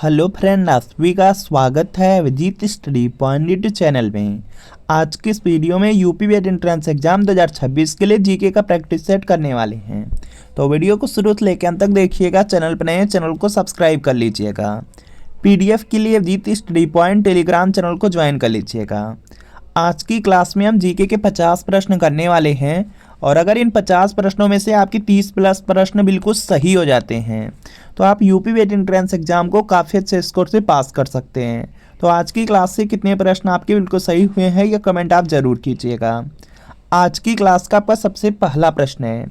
Hello friend, आप सभी का स्वागत है Abhijit study point YouTube channel में। आज की इस वीडियो में यूपी बीएड एंट्रेंस एग्जाम 2026 के लिए जीके का प्रैक्टिस सेट करने वाले हैं। तो वीडियो को शुरू से लेकर अंत तक देखिएगा। चैनल पर नए चैनल को सब्सक्राइब कर लीजिएगा। पीडीएफ के लिए Abhijit study point Telegram channel को ज्वाइन कर लीजिएगा। आज की क्लास में हम जीके के 50 प्रश्न करने वाले हैं और अगर इन 50 प्रश्नों में से आपके 30 प्लस प्रश्न बिल्कुल सही हो जाते हैं तो आप यूपी बीएड एंट्रेंस एग्जाम को काफ़ी अच्छे स्कोर से पास कर सकते हैं। तो आज की क्लास से कितने प्रश्न आपके बिल्कुल सही हुए हैं यह कमेंट आप ज़रूर कीजिएगा। आज की क्लास का आपका सबसे पहला प्रश्न है,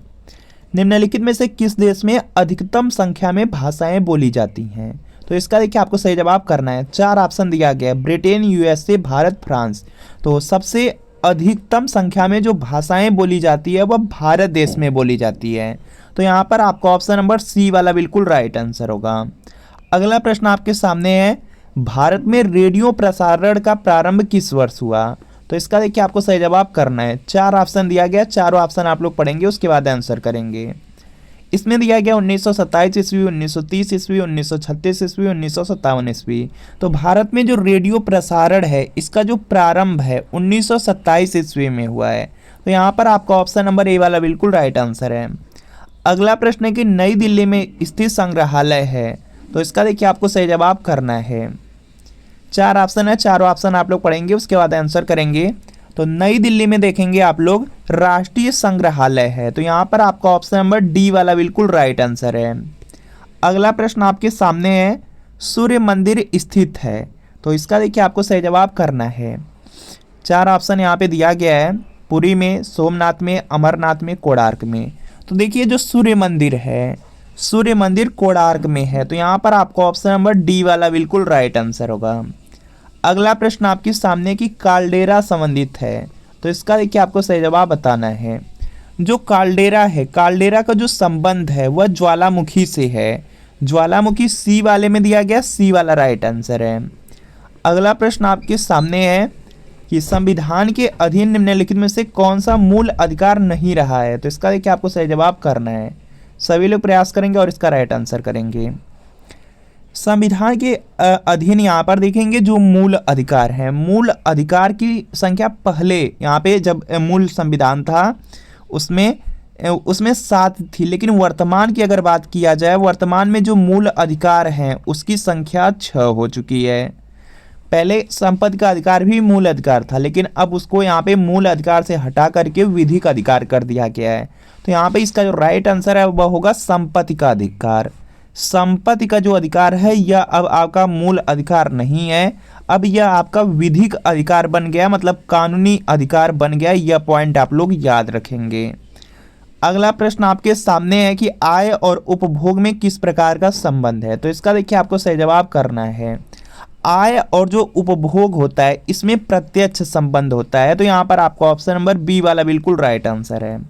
निम्नलिखित में से किस देश में अधिकतम संख्या में भाषाएं बोली जाती हैं? तो इसका देखिए आपको सही जवाब करना है। 4 ऑप्शन दिया गया है, ब्रिटेन, यूएसए, भारत, फ्रांस। तो सबसे अधिकतम संख्या में जो भाषाएं बोली जाती है वह भारत देश में बोली जाती है। तो यहाँ पर आपका ऑप्शन नंबर सी वाला बिल्कुल राइट आंसर होगा। अगला प्रश्न आपके सामने है, भारत में रेडियो प्रसारण का प्रारंभ किस वर्ष हुआ? तो इसका देखिए आपको सही जवाब करना है। 4 ऑप्शन दिया गया, चारों ऑप्शन आप लोग पढ़ेंगे उसके बाद आंसर करेंगे। इसमें दिया गया 1927 ईस्वी, 1930 ईस्वी, 1936 ईस्वी, 1957 ईस्वी। तो भारत में जो रेडियो प्रसारण है इसका जो प्रारंभ है 1927 ईस्वी में हुआ है। तो यहाँ पर आपका ऑप्शन नंबर ए वाला बिल्कुल राइट आंसर है। अगला प्रश्न है कि नई दिल्ली में स्थित संग्रहालय है। तो इसका देखिए आपको सही जवाब करना है। 4 ऑप्शन है, चारों ऑप्शन आप लोग पढ़ेंगे उसके बाद आंसर करेंगे। तो नई दिल्ली में देखेंगे आप लोग राष्ट्रीय संग्रहालय है। तो यहाँ पर आपका ऑप्शन नंबर डी वाला बिल्कुल राइट आंसर है। अगला प्रश्न आपके सामने है, सूर्य मंदिर स्थित है। तो इसका देखिए आपको सही जवाब करना है। 4 ऑप्शन यहाँ पे दिया गया है, पुरी में, सोमनाथ में, अमरनाथ में, कोणार्क में। तो देखिए जो सूर्य मंदिर है, सूर्य मंदिर कोणार्क में है। तो यहाँ पर आपका ऑप्शन नंबर डी वाला बिल्कुल राइट आंसर होगा। अगला प्रश्न आपके सामने की काल्डेरा संबंधित है। तो इसका देखिए आपको सही जवाब बताना है। जो काल्डेरा है, काल्डेरा का जो संबंध है वह ज्वालामुखी से है। ज्वालामुखी सी वाले में दिया गया, सी वाला राइट आंसर है। अगला प्रश्न आपके सामने है कि संविधान के अधीन निम्नलिखित में से कौन सा मूल अधिकार नहीं रहा है? तो इसका देखिए आपको सही जवाब करना है। सभी लोग प्रयास करेंगे और इसका राइट आंसर करेंगे। संविधान के अधीन यहाँ पर देखेंगे जो मूल अधिकार है, मूल अधिकार की संख्या पहले यहाँ पे जब मूल संविधान था उसमें 7 थी, लेकिन वर्तमान की अगर बात किया जाए, वर्तमान में जो मूल अधिकार हैं उसकी संख्या 6 हो चुकी है। पहले संपत्ति का अधिकार भी मूल अधिकार था, लेकिन अब उसको यहाँ पे मूल अधिकार से हटा करके विधिक अधिकार कर दिया गया है। तो यहाँ पे इसका जो राइट आंसर है वह होगा संपत्ति का अधिकार। संपत्ति का जो अधिकार है यह अब आपका मूल अधिकार नहीं है, अब यह आपका विधिक अधिकार बन गया, मतलब कानूनी अधिकार बन गया। यह पॉइंट आप लोग याद रखेंगे। अगला प्रश्न आपके सामने है कि आय और उपभोग में किस प्रकार का संबंध है? तो इसका देखिए आपको सही जवाब करना है। आय और जो उपभोग होता है इसमें प्रत्यक्ष संबंध होता है। तो यहाँ पर आपका ऑप्शन नंबर बी वाला बिल्कुल राइट आंसर है।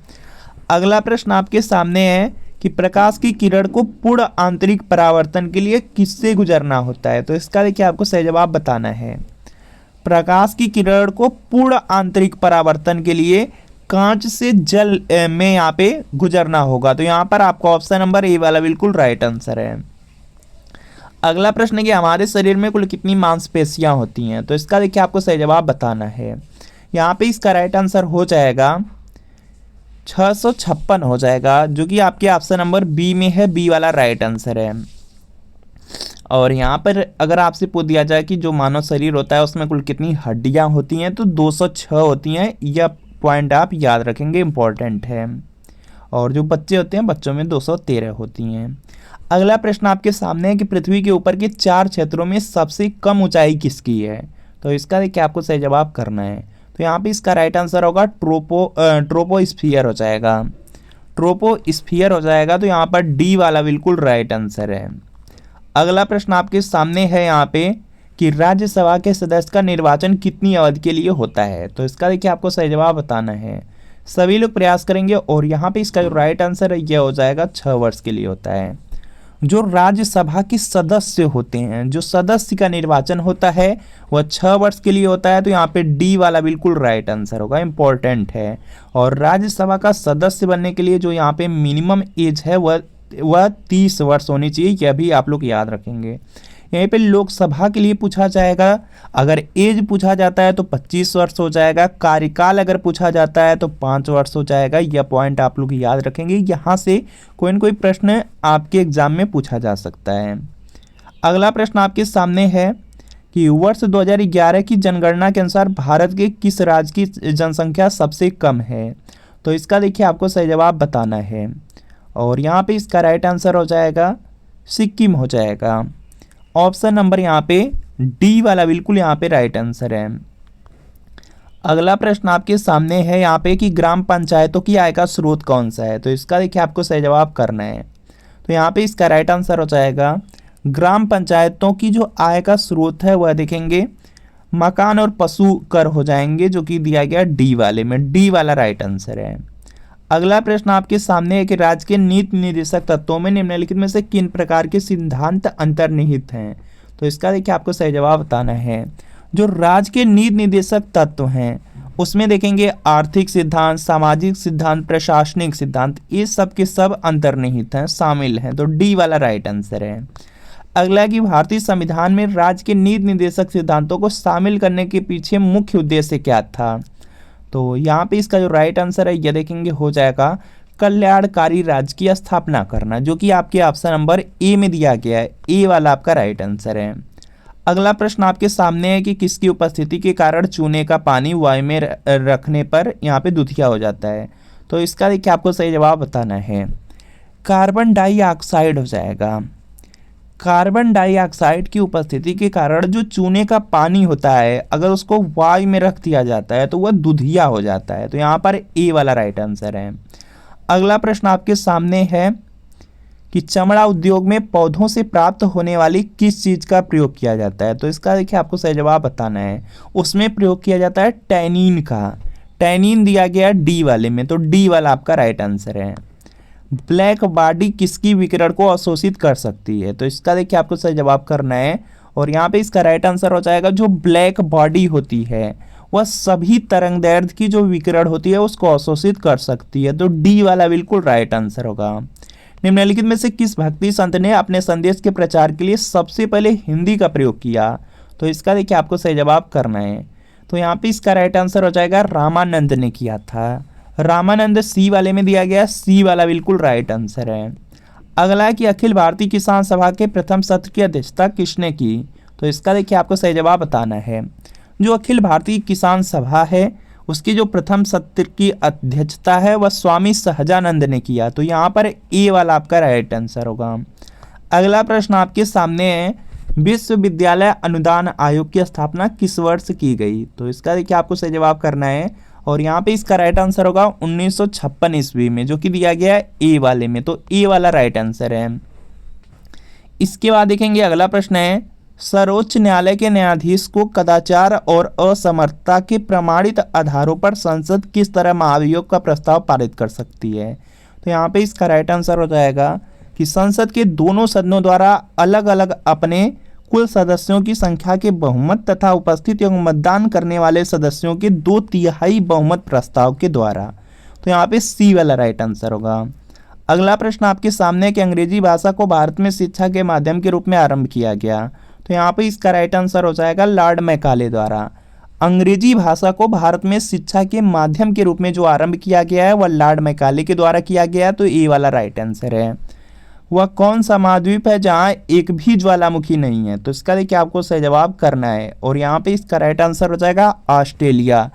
अगला प्रश्न आपके सामने है कि प्रकाश की किरण को पूर्ण आंतरिक परावर्तन के लिए किससे गुजरना होता है? तो इसका देखिए आपको सही जवाब बताना है। प्रकाश की किरण को पूर्ण आंतरिक परावर्तन के लिए कांच से जल में यहाँ पे गुजरना होगा। तो यहाँ पर आपका ऑप्शन नंबर ए वाला बिल्कुल राइट आंसर है। अगला प्रश्न है कि हमारे शरीर में कुल कितनी मांसपेशियां होती हैं? तो इसका देखिए आपको सही जवाब बताना है। यहाँ पे इसका राइट आंसर हो जाएगा 656 हो जाएगा, जो कि आपके ऑप्शन नंबर बी में है, बी वाला राइट आंसर है। और यहाँ पर अगर आपसे पूछ दिया जाए कि जो मानव शरीर होता है उसमें कुल कितनी हड्डियाँ होती हैं, तो 206 होती हैं। यह पॉइंट आप याद रखेंगे, इम्पॉर्टेंट है। और जो बच्चे होते हैं बच्चों में 213 होती हैं। अगला प्रश्न आपके सामने है कि पृथ्वी के ऊपर के 4 क्षेत्रों में सबसे कम ऊंचाई किसकी है? तो इसका देखिए आपको सही जवाब करना है। तो यहाँ पे इसका राइट आंसर होगा ट्रोपोस्फियर हो जाएगा, ट्रोपोस्फियर हो जाएगा। तो यहाँ पर डी वाला बिल्कुल राइट आंसर है। अगला प्रश्न आपके सामने है यहाँ पे कि राज्यसभा के सदस्य का निर्वाचन कितनी अवधि के लिए होता है? तो इसका देखिए आपको सही जवाब बताना है। सभी लोग प्रयास करेंगे और यहाँ पे इसका जो राइट आंसर है यह हो जाएगा 6 वर्ष के लिए होता है। जो राज्यसभा के सदस्य होते हैं, जो सदस्य का निर्वाचन होता है वह 6 वर्ष के लिए होता है। तो यहाँ पे डी वाला बिल्कुल राइट आंसर होगा, इम्पोर्टेंट है। और राज्यसभा का सदस्य बनने के लिए जो यहाँ पे मिनिमम एज है वह 30 वर्ष होनी चाहिए, यह भी आप लोग याद रखेंगे। यहीं पे लोकसभा के लिए पूछा जाएगा, अगर एज पूछा जाता है तो 25 वर्ष हो जाएगा, कार्यकाल अगर पूछा जाता है तो 5 वर्ष हो जाएगा। यह पॉइंट आप लोग याद रखेंगे, यहाँ से कोई न कोई प्रश्न आपके एग्जाम में पूछा जा सकता है। अगला प्रश्न आपके सामने है कि वर्ष 2011 की जनगणना के अनुसार भारत के किस राज्य की जनसंख्या सबसे कम है? तो इसका देखिए आपको सही जवाब बताना है, और यहाँ पे इसका राइट आंसर हो जाएगा सिक्किम हो जाएगा। ऑप्शन नंबर यहाँ पे डी वाला बिल्कुल यहाँ पे राइट आंसर है। अगला प्रश्न आपके सामने है यहाँ पे कि ग्राम पंचायतों की आय का स्रोत कौन सा है? तो इसका देखिए आपको सही जवाब करना है। तो यहाँ पे इसका राइट आंसर हो जाएगा ग्राम पंचायतों की जो आय का स्रोत है वह देखेंगे मकान और पशु कर हो जाएंगे, जो कि दिया गया डी वाले में। डी वाला राइट आंसर है। अगला प्रश्न आपके सामने है कि राज्य के नीति निर्देशक तत्वों में निम्नलिखित में से किन प्रकार के सिद्धांत अंतर्निहित हैं? तो इसका देखिए आपको सही जवाब बताना है। जो राज्य के नीति निर्देशक तत्व हैं उसमें देखेंगे आर्थिक सिद्धांत, सामाजिक सिद्धांत, प्रशासनिक सिद्धांत, ये सब के सब अंतर्निहित हैं, शामिल हैं। तो डी वाला राइट आंसर है। अगला कि भारतीय संविधान में राज्य के नीति निर्देशक सिद्धांतों को शामिल करने के पीछे मुख्य उद्देश्य क्या था? तो यहाँ पे इसका जो राइट आंसर है यह देखेंगे हो जाएगा कल्याणकारी राज्य की स्थापना करना, जो कि आपके ऑप्शन नंबर ए में दिया गया है। ए वाला आपका राइट आंसर है। अगला प्रश्न आपके सामने है कि किसकी उपस्थिति के कारण चूने का पानी वायु में रखने पर यहाँ पे दूधिया हो जाता है? तो इसका देखिए आपको सही जवाब बताना है। कार्बन डाइऑक्साइड हो जाएगा। कार्बन डाइऑक्साइड की उपस्थिति के कारण जो चूने का पानी होता है अगर उसको वायु में रख दिया जाता है तो वह दूधिया हो जाता है। तो यहाँ पर ए वाला राइट आंसर है। अगला प्रश्न आपके सामने है कि चमड़ा उद्योग में पौधों से प्राप्त होने वाली किस चीज़ का प्रयोग किया जाता है? तो इसका देखिए आपको सही जवाब बताना है। उसमें प्रयोग किया जाता है टैनिन का। टैनिन दिया गया डी वाले में, तो डी वाला आपका राइट आंसर है। ब्लैक बॉडी किसकी विकिरण को अवशोषित कर सकती है? तो इसका देखिए आपको सही जवाब करना है, और यहाँ पे इसका राइट आंसर हो जाएगा जो ब्लैक बॉडी होती है वह सभी तरंगदैर्घ्य की जो विकिरण होती है उसको अवशोषित कर सकती है। तो डी वाला बिल्कुल राइट आंसर होगा। निम्नलिखित में से किस भक्ति संत ने अपने संदेश के प्रचार के लिए सबसे पहले हिंदी का प्रयोग किया? तो इसका देखिए आपको सही जवाब करना है। तो यहाँ पे इसका राइट आंसर हो जाएगा रामानंद ने किया था। रामानंद सी वाले में दिया गया, सी वाला बिल्कुल राइट आंसर है। अगला है कि अखिल भारतीय किसान सभा के प्रथम सत्र की अध्यक्षता किसने की? तो इसका देखिए आपको सही जवाब बताना है। जो अखिल भारतीय किसान सभा है उसकी जो प्रथम सत्र की अध्यक्षता है वह स्वामी सहजानंद ने किया। तो यहाँ पर ए वाला आपका राइट आंसर होगा। अगला प्रश्न आपके सामने है विश्वविद्यालय अनुदान आयोग की स्थापना किस वर्ष की गई? तो इसका देखिए आपको सही जवाब करना है, और यहाँ पे इसका राइट आंसर होगा 1956 ईस्वी में, जो कि दिया गया है ए वाले में। तो ए वाला राइट आंसर है। इसके बाद देखेंगे अगला प्रश्न है सर्वोच्च न्यायालय के न्यायाधीश को कदाचार और असमर्थता के प्रमाणित आधारों पर संसद किस तरह महाभियोग का प्रस्ताव पारित कर सकती है? तो यहाँ पे इसका राइट आंसर हो जाएगा कि संसद के दोनों सदनों द्वारा अलग अलग अपने कुल सदस्यों की संख्या के बहुमत तथा उपस्थित एवं मतदान करने वाले सदस्यों के 2/3 बहुमत प्रस्ताव के द्वारा। तो यहाँ पे सी वाला राइट आंसर होगा। अगला प्रश्न आपके सामने है कि अंग्रेजी भाषा को भारत में शिक्षा के माध्यम के रूप में आरंभ किया गया। तो यहाँ पे इसका राइट आंसर हो जाएगा लॉर्ड मैकाले द्वारा। अंग्रेजी भाषा को भारत में शिक्षा के माध्यम के रूप में जो आरंभ किया गया है वह लॉर्ड मैकाले के द्वारा किया गया। तो ए वाला राइट आंसर है। वह कौन सा महाद्वीप है जहाँ एक भी ज्वालामुखी नहीं है? तो इसका देखिए आपको सही जवाब करना है, और यहाँ पे इसका राइट आंसर हो जाएगा ऑस्ट्रेलिया।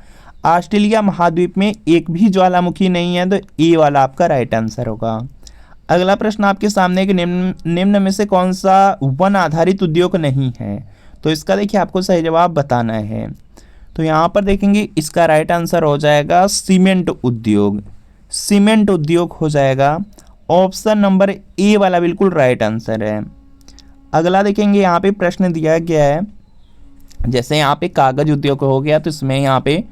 ऑस्ट्रेलिया महाद्वीप में एक भी ज्वालामुखी नहीं है। तो ए वाला आपका राइट आंसर होगा। अगला प्रश्न आपके सामने कि निम्न में से कौन सा वन आधारित उद्योग नहीं है? तो इसका देखिए आपको सही जवाब बताना है। तो यहाँ पर देखेंगे इसका राइट आंसर हो जाएगा सीमेंट उद्योग। सीमेंट उद्योग हो जाएगा। ऑप्शन नंबर ए वाला बिल्कुल राइट आंसर है। अगला देखेंगे यहाँ पे प्रश्न दिया गया है, जैसे यहाँ पे कागज उद्योग हो गया तो इसमें यहाँ पे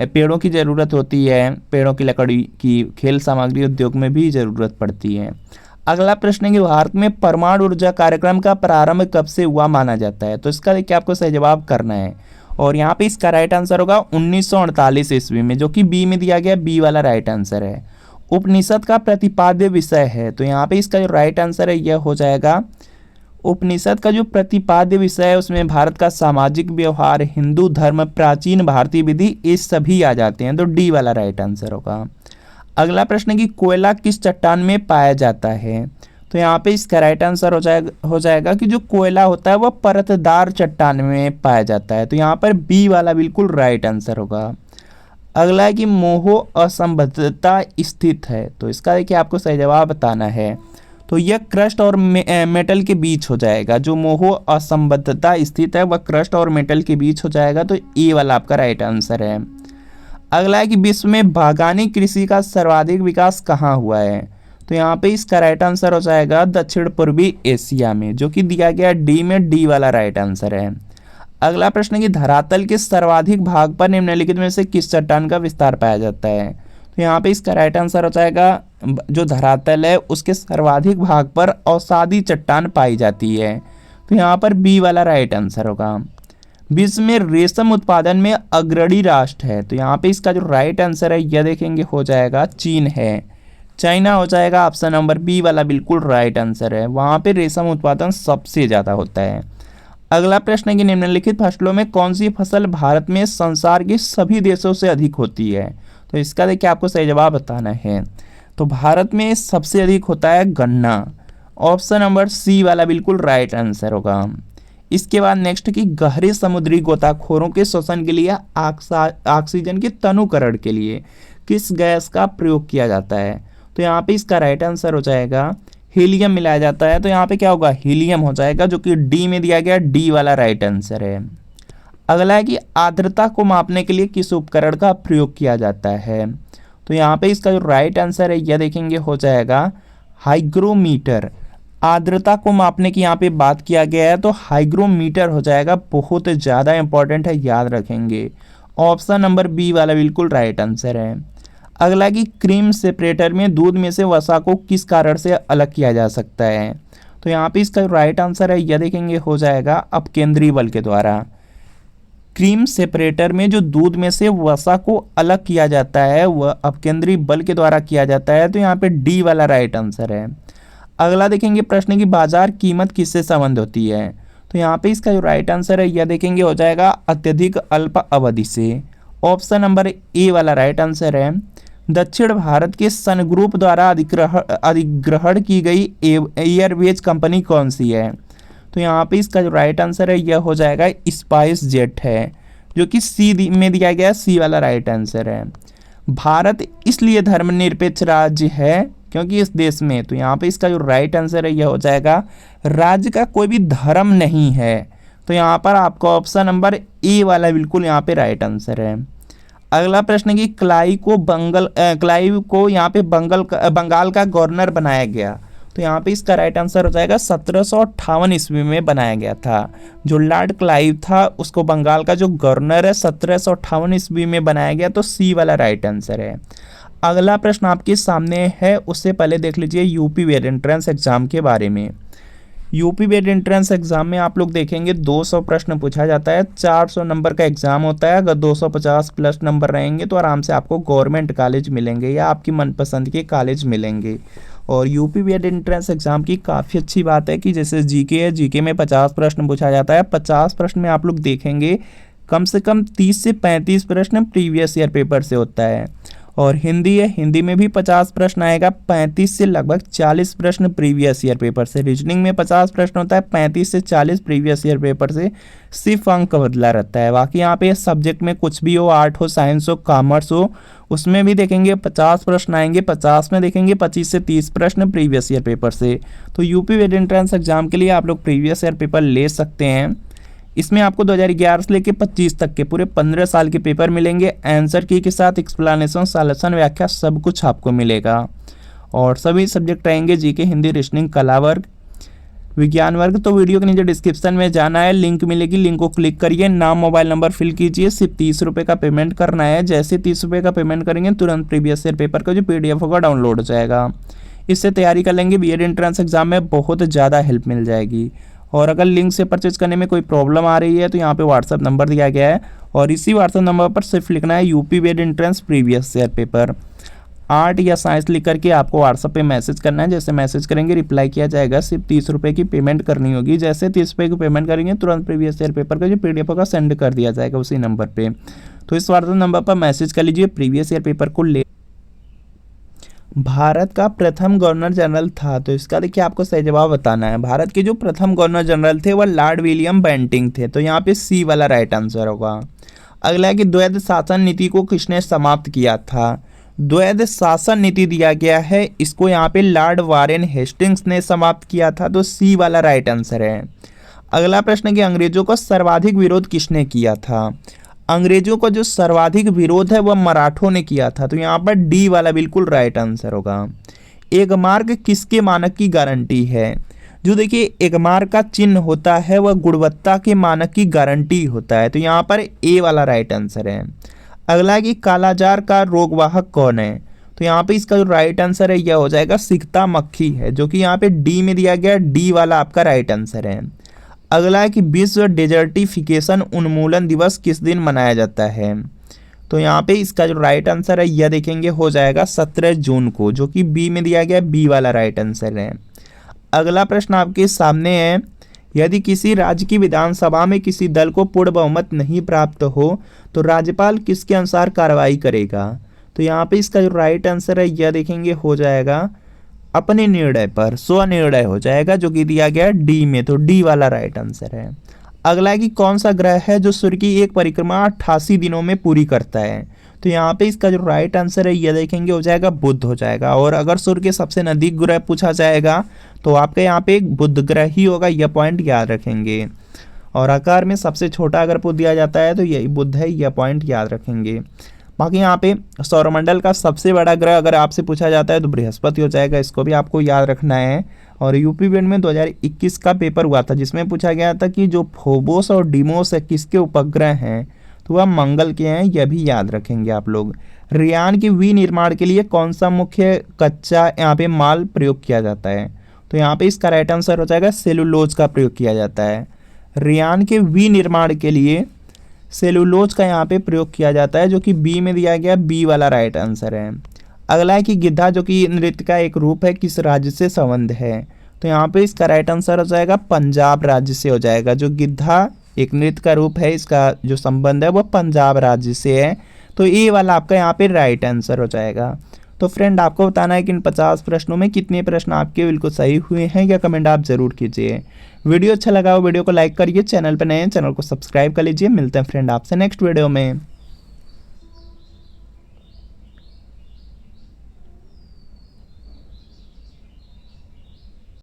पेड़ों की ज़रूरत होती है, पेड़ों की लकड़ी की खेल सामग्री उद्योग में भी ज़रूरत पड़ती है। अगला प्रश्न है कि भारत में परमाणु ऊर्जा कार्यक्रम का प्रारंभ कब से हुआ माना जाता है? तो इसका देखिए आपको सही जवाब करना है, और यहाँ पे इसका राइट आंसर होगा 1948 ईस्वी में, जो कि बी में दिया गया, बी वाला राइट आंसर है। उपनिषद का प्रतिपाद्य विषय है। तो यहाँ पे इसका जो राइट आंसर है यह हो जाएगा उपनिषद का जो प्रतिपाद्य विषय है उसमें भारत का सामाजिक व्यवहार, हिंदू धर्म, प्राचीन भारतीय विधि, ये सभी आ जाते हैं, तो डी वाला राइट आंसर होगा। अगला प्रश्न है कि कोयला किस चट्टान में पाया जाता है, तो यहाँ पे इसका राइट आंसर हो जाएगा कि जो कोयला होता है वह परतदार चट्टान में पाया जाता है, तो यहाँ पर बी वाला बिल्कुल राइट आंसर होगा। अगला है कि मोह असंबद्धता स्थित है, तो इसका देखिए आपको सही जवाब बताना है, तो यह क्रस्ट और मेटल के बीच हो जाएगा। जो मोह असंबद्धता स्थित है वह क्रस्ट और मेटल के बीच हो जाएगा, तो ए वाला आपका राइट आंसर है। अगला है कि विश्व में बागानी कृषि का सर्वाधिक विकास कहाँ हुआ है, तो यहाँ पे इसका राइट आंसर हो जाएगा दक्षिण पूर्वी एशिया में, जो कि दिया गया डी में, डी वाला राइट आंसर है। अगला प्रश्न है कि धरातल के सर्वाधिक भाग पर निम्नलिखित में से किस चट्टान का विस्तार पाया जाता है, तो यहाँ पे इसका राइट आंसर हो जाएगा जो धरातल है उसके सर्वाधिक भाग पर अवसादी चट्टान पाई जाती है, तो यहाँ पर बी वाला राइट आंसर होगा। विश्व में रेशम उत्पादन में अग्रणी राष्ट्र है, तो यहाँ पे इसका जो राइट आंसर है यह देखेंगे हो जाएगा चीन है, चाइना हो जाएगा। ऑप्शन नंबर बी वाला बिल्कुल राइट आंसर है, वहाँ पे रेशम उत्पादन सबसे ज़्यादा होता है। अगला प्रश्न है कि निम्नलिखित फसलों में कौन सी फसल भारत में संसार के सभी देशों से अधिक होती है, तो इसका देखिए आपको सही जवाब बताना है, तो भारत में सबसे अधिक होता है गन्ना। ऑप्शन नंबर सी वाला बिल्कुल राइट आंसर होगा। इसके बाद नेक्स्ट कि गहरे समुद्री गोताखोरों के श्वसन के लिए ऑक्सीजन के तनुकरण के लिए किस गैस का प्रयोग किया जाता है, तो यहाँ पे इसका राइट आंसर हो जाएगा हीलियम मिलाया जाता है, तो यहाँ पे क्या होगा हीलियम हो जाएगा, जो कि डी में दिया गया, डी वाला राइट आंसर है। अगला है कि आर्द्रता को मापने के लिए किस उपकरण का प्रयोग किया जाता है, तो यहाँ पे इसका जो राइट आंसर है यह देखेंगे हो जाएगा हाइग्रोमीटर। आर्द्रता को मापने की यहाँ पे बात किया गया है, तो हाइग्रोमीटर हो जाएगा, बहुत ज़्यादा इंपॉर्टेंट है, याद रखेंगे। ऑप्शन नंबर बी वाला बिल्कुल राइट आंसर है। अगला कि क्रीम सेपरेटर में दूध में से वसा को किस कारण से अलग किया जा सकता है, तो यहाँ पे इसका राइट आंसर है यह देखेंगे हो जाएगा अपकेंद्री बल के द्वारा। क्रीम सेपरेटर में जो दूध में से वसा को अलग किया जाता है वह अपकेंद्री बल के द्वारा किया जाता है, तो यहाँ पे डी वाला राइट आंसर है। अगला देखेंगे प्रश्न की बाजार कीमत किससे संबंध होती है, तो यहाँ पे इसका जो राइट आंसर है यह देखेंगे हो जाएगा अत्यधिक अल्प अवधि से। ऑप्शन नंबर ए वाला राइट आंसर है। दक्षिण भारत के सन ग्रुप द्वारा अधिग्रहण की गई एयरवेज कंपनी कौन सी है, तो यहाँ पे इसका जो राइट आंसर है यह हो जाएगा स्पाइस जेट है, जो कि सी में दिया गया, सी वाला राइट आंसर है। भारत इसलिए धर्मनिरपेक्ष राज्य है क्योंकि इस देश में, तो यहाँ पे इसका जो राइट आंसर है यह हो जाएगा राज्य का कोई भी धर्म नहीं है, तो यहाँ पर आपका ऑप्शन नंबर ए वाला बिल्कुल यहाँ पे राइट आंसर है। अगला प्रश्न कि क्लाइव को यहाँ पे बंगाल का गवर्नर बनाया गया, तो यहाँ पे इसका राइट आंसर हो जाएगा 1758 ईस्वी में बनाया गया था। जो लॉर्ड क्लाइव था उसको बंगाल का जो गवर्नर है 1758 ईस्वी में बनाया गया, तो सी वाला राइट आंसर है। अगला प्रश्न आपके सामने है, उससे पहले देख लीजिए यूपी वेट एंट्रेंस एग्जाम के बारे में। यूपी वेट एंट्रेंस एग्जाम में आप लोग देखेंगे 200 प्रश्न पूछा जाता है, 400 नंबर का एग्जाम होता है। अगर 250 प्लस नंबर रहेंगे तो आराम से आपको गवर्नमेंट कॉलेज मिलेंगे या आपकी मनपसंद के कॉलेज मिलेंगे। और यूपी वेट एंट्रेंस एग्जाम की काफ़ी अच्छी बात है कि जैसे जीके है, जीके में 50 प्रश्न पूछा जाता है। 50 प्रश्न में आप लोग देखेंगे कम से कम 30 से 35 प्रश्न प्रीवियस ईयर पेपर से होता है। और हिंदी है, हिंदी में भी 50 प्रश्न आएगा, 35 से लगभग 40 प्रश्न प्रीवियस ईयर पेपर से। रीजनिंग में 50 प्रश्न होता है, 35 से 40 प्रीवियस ईयर पेपर से, सिर्फ अंक बदला रहता है। बाकी यहाँ पे सब्जेक्ट में कुछ भी हो, आर्ट हो, साइंस हो, कॉमर्स हो, उसमें भी देखेंगे 50 प्रश्न आएंगे। 50 में देखेंगे 25 से 30 प्रश्न प्रीवियस ईयर पेपर से। तो यूपी वेट एंट्रेंस एग्जाम के लिए आप लोग प्रीवियस ईयर पेपर ले सकते हैं। इसमें आपको 2011 से लेकर 25 तक के पूरे 15 साल के पेपर मिलेंगे। आंसर की के साथ एक्सप्लेनेशन, सॉल्यूशन, व्याख्या सब कुछ आपको मिलेगा। और सभी सब्जेक्ट रहेंगे जीके, हिंदी, रीजनिंग, कला वर्ग, विज्ञान वर्ग। तो वीडियो के नीचे डिस्क्रिप्शन में जाना है, लिंक मिलेगी, लिंक को क्लिक करिए, नाम, मोबाइल नंबर फिल कीजिए। सिर्फ 30 रुपये का पेमेंट करना है। जैसे 30 रुपये का पेमेंट करेंगे तुरंत प्रीवियस ईयर पेपर का जो PDF होगा डाउनलोड हो जाएगा। इससे तैयारी कर लेंगे, बीएड एंट्रेंस एग्जाम में बहुत ज़्यादा हेल्प मिल जाएगी। और अगर लिंक से परचेज करने में कोई प्रॉब्लम आ रही है तो यहाँ पे व्हाट्सअप नंबर दिया गया है और इसी व्हाट्सअप नंबर पर सिर्फ लिखना है यूपी वेट entrance previous year paper. Art या साइंस लिख करके आपको व्हाट्सएप पे मैसेज करना है। जैसे मैसेज करेंगे रिप्लाई किया जाएगा। सिर्फ 30 रुपये की पेमेंट करनी होगी। जैसे 30 रुपये की पेमेंट करेंगे तुरंत प्रीवियस ईयर पेपर का जो PDF होगा सेंड कर दिया जाएगा उसी नंबर पे। तो इस व्हाट्सएप नंबर पर मैसेज कर लीजिए प्रीवियस ईयर पेपर को ले। भारत का प्रथम गवर्नर जनरल था, तो इसका देखिए आपको सही जवाब बताना है। भारत के जो प्रथम गवर्नर जनरल थे वह लॉर्ड विलियम बेंटिंग थे, तो यहाँ पे सी वाला राइट आंसर होगा। अगला है कि द्वैध शासन नीति को किसने समाप्त किया था। द्वैध शासन नीति दिया गया है, इसको यहाँ पे लॉर्ड वारेन हेस्टिंग्स ने समाप्त किया था, तो सी वाला राइट आंसर है। अगला प्रश्न कि अंग्रेजों का सर्वाधिक विरोध किसने किया था। अंग्रेजों का जो सर्वाधिक विरोध है वह मराठों ने किया था, तो यहाँ पर डी वाला बिल्कुल राइट आंसर होगा। एक मार्क किसके मानक की गारंटी है। जो देखिए एक मार्क का चिन्ह होता है वह गुणवत्ता के मानक की गारंटी होता है, तो यहाँ पर ए वाला राइट आंसर है। अगला कि कालाजार का रोगवाहक कौन है, तो यहाँ पे इसका जो राइट आंसर है यह हो जाएगा सिकता मक्खी है, जो कि यहाँ पे डी में दिया गया, डी वाला आपका राइट आंसर है। अगला है कि विश्व डेजर्टिफिकेशन उन्मूलन दिवस किस दिन मनाया जाता है, तो यहाँ पे इसका जो राइट आंसर है यह देखेंगे हो जाएगा 17 जून को, जो कि बी में दिया गया, बी वाला राइट आंसर है। अगला प्रश्न आपके सामने है, यदि किसी राज्य की विधानसभा में किसी दल को पूर्ण बहुमत नहीं प्राप्त हो तो राज्यपाल किसके अनुसार कार्रवाई करेगा, तो यहाँ पे इसका जो राइट आंसर है यह देखेंगे हो जाएगा अपने निर्णय पर, स्वनिर्णय हो जाएगा, जो कि दिया गया डी में, तो डी वाला राइट आंसर है। अगला है कि कौन सा ग्रह है जो सूर्य की एक परिक्रमा 88 दिनों में पूरी करता है, तो यहाँ पे इसका जो राइट आंसर है यह देखेंगे हो जाएगा बुध हो जाएगा। और अगर सूर्य के सबसे नजदीक ग्रह पूछा जाएगा तो आपके यहाँ पे एक बुध ग्रह ही होगा, यह पॉइंट याद रखेंगे। और आकार में सबसे छोटा अगर पूछ दिया जाता है तो यही बुध है, यह पॉइंट याद रखेंगे। बाकी यहाँ पे सौरमंडल का सबसे बड़ा ग्रह अगर आपसे पूछा जाता है तो बृहस्पति हो जाएगा, इसको भी आपको याद रखना है। और यूपी बोर्ड में 2021 का पेपर हुआ था जिसमें पूछा गया था कि जो फोबोस और डीमोस है किसके उपग्रह हैं, तो वह मंगल के हैं, यह भी याद रखेंगे आप लोग। रेयान की विनिर्माण के लिए कौन सा मुख्य कच्चा यहाँ पे माल प्रयोग किया जाता है, तो यहाँ पे इसका राइट आंसर हो जाएगा सेलुलोज का प्रयोग किया जाता है। रेयान के विनिर्माण के लिए सेलुलोज का यहाँ पे प्रयोग किया जाता है, जो कि बी में दिया गया, बी वाला राइट आंसर है। अगला है कि गिद्धा जो कि नृत्य का एक रूप है किस राज्य से संबंध है, तो यहाँ पे इसका राइट आंसर हो जाएगा पंजाब राज्य से हो जाएगा। जो गिद्धा एक नृत्य का रूप है इसका जो संबंध है वह पंजाब राज्य से है, तो ये वाला आपका यहाँ पे राइट आंसर हो जाएगा। तो फ्रेंड आपको बताना है कि इन 50 प्रश्नों में कितने प्रश्न आपके बिल्कुल सही हुए हैं, या कमेंट आप जरूर कीजिए। वीडियो अच्छा लगा हो वीडियो को लाइक करिए, चैनल पर नए हैं चैनल को सब्सक्राइब कर लीजिए। मिलते हैं फ्रेंड आपसे नेक्स्ट वीडियो में।